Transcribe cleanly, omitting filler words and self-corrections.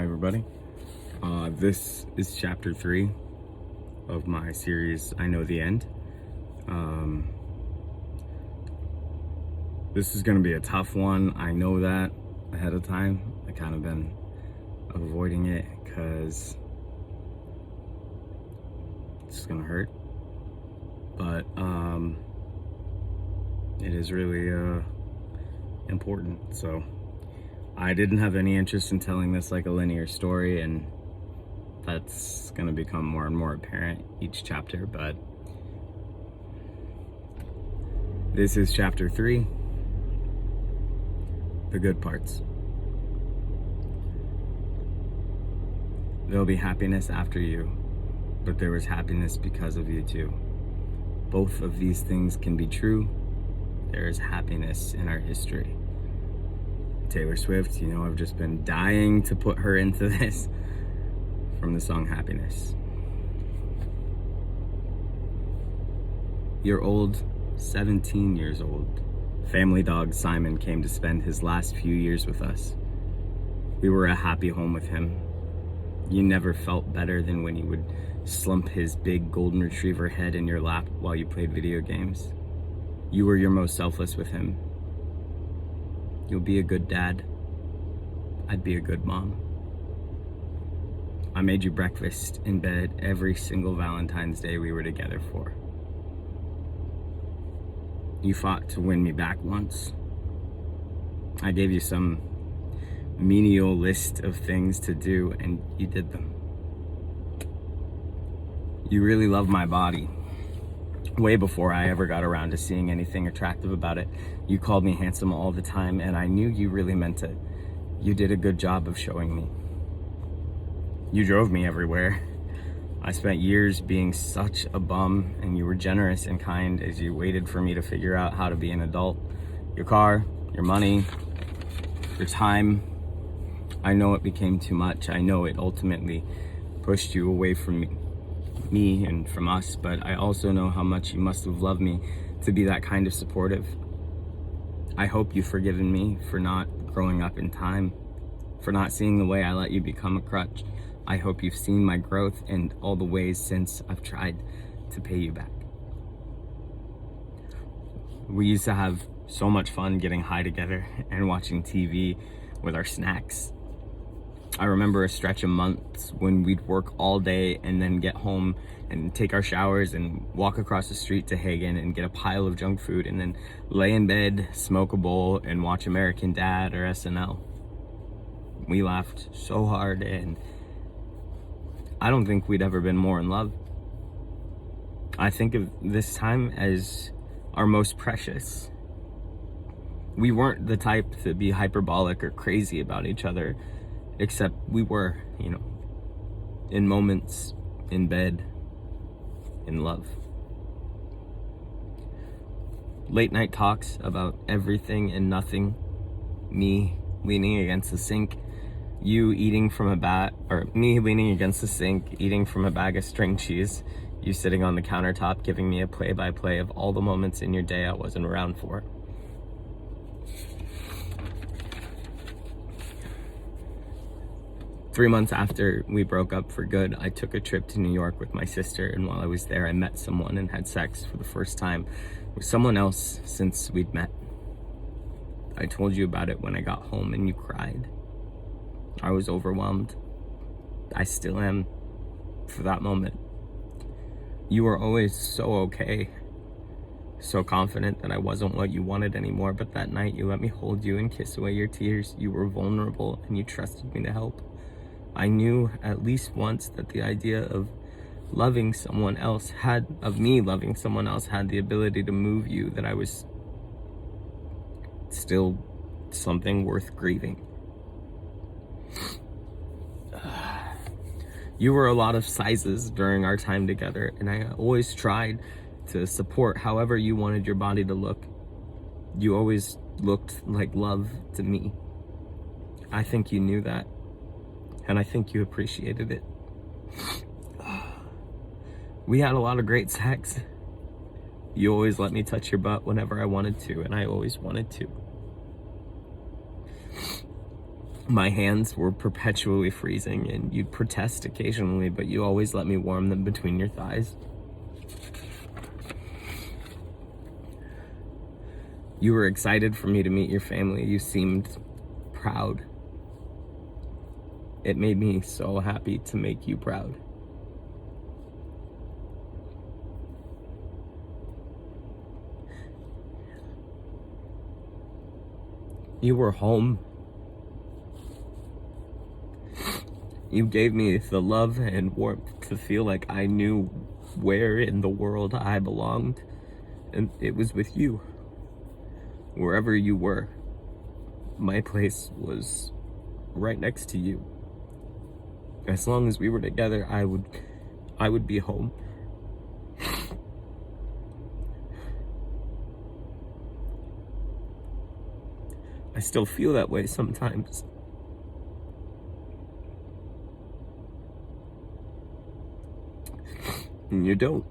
Hi everybody. This is chapter 3 of my series, I Know the End. This is going to be a tough one. I know that ahead of time. I kind of been avoiding it because it's going to hurt. But it is really important. So I didn't have any interest in telling this like a linear story, and that's going to become more and more apparent each chapter, but this is chapter 3, the good parts. There'll be happiness after you, but there was happiness because of you too. Both of these things can be true. There is happiness in our history. Taylor Swift, I've just been dying to put her into this from the song Happiness. You're old, 17 years old. Family dog Simon came to spend his last few years with us. We were a happy home with him. You never felt better than when he would slump his big golden retriever head in your lap while you played video games. You were your most selfless with him. You'll be a good dad. I'd be a good mom. I made you breakfast in bed every single Valentine's Day we were together for. You fought to win me back once. I gave you some menial list of things to do, and you did them. You really love my body. Way before I ever got around to seeing anything attractive about it, you called me handsome all the time, and I knew you really meant it. You did a good job of showing me. You drove me everywhere. I spent years being such a bum, and you were generous and kind as you waited for me to figure out how to be an adult. Your car, your money, your time. I know it became too much. I know it ultimately pushed you away from me and from us, but I also know how much you must have loved me to be that kind of supportive. I hope you've forgiven me for not growing up in time, for not seeing the way I let you become a crutch. I hope you've seen my growth and all the ways since I've tried to pay you back. We used to have so much fun getting high together and watching TV with our snacks. I remember a stretch of months when we'd work all day and then get home and take our showers and walk across the street to Hagen and get a pile of junk food and then lay in bed, smoke a bowl, and watch American Dad or SNL. We laughed so hard, and I don't think we'd ever been more in love. I think of this time as our most precious. We weren't the type to be hyperbolic or crazy about each other, except we were, in moments, in bed, in love. Late night talks about everything and nothing. Me leaning against the sink, you eating from me leaning against the sink, eating from a bag of string cheese, you sitting on the countertop giving me a play-by-play of all the moments in your day I wasn't around for. Three months after we broke up for good, I took a trip to New York with my sister, and while I was there, I met someone and had sex for the first time with someone else since we'd met. I told you about it when I got home, and you cried. I was overwhelmed. I still am for that moment. You were always so okay, so confident that I wasn't what you wanted anymore, but that night you let me hold you and kiss away your tears. You were vulnerable, and you trusted me to help. I knew at least once that the idea of me loving someone else had the ability to move you, that I was still something worth grieving. You were a lot of sizes during our time together, and I always tried to support however you wanted your body to look. You always looked like love to me. I think you knew that. And I think you appreciated it. We had a lot of great sex. You always let me touch your butt whenever I wanted to, and I always wanted to. My hands were perpetually freezing, and you'd protest occasionally, but you always let me warm them between your thighs. You were excited for me to meet your family. You seemed proud. It made me so happy to make you proud. You were home. You gave me the love and warmth to feel like I knew where in the world I belonged, and it was with you. Wherever you were, my place was right next to you. As long as we were together, I would be home. I still feel that way sometimes. And you don't.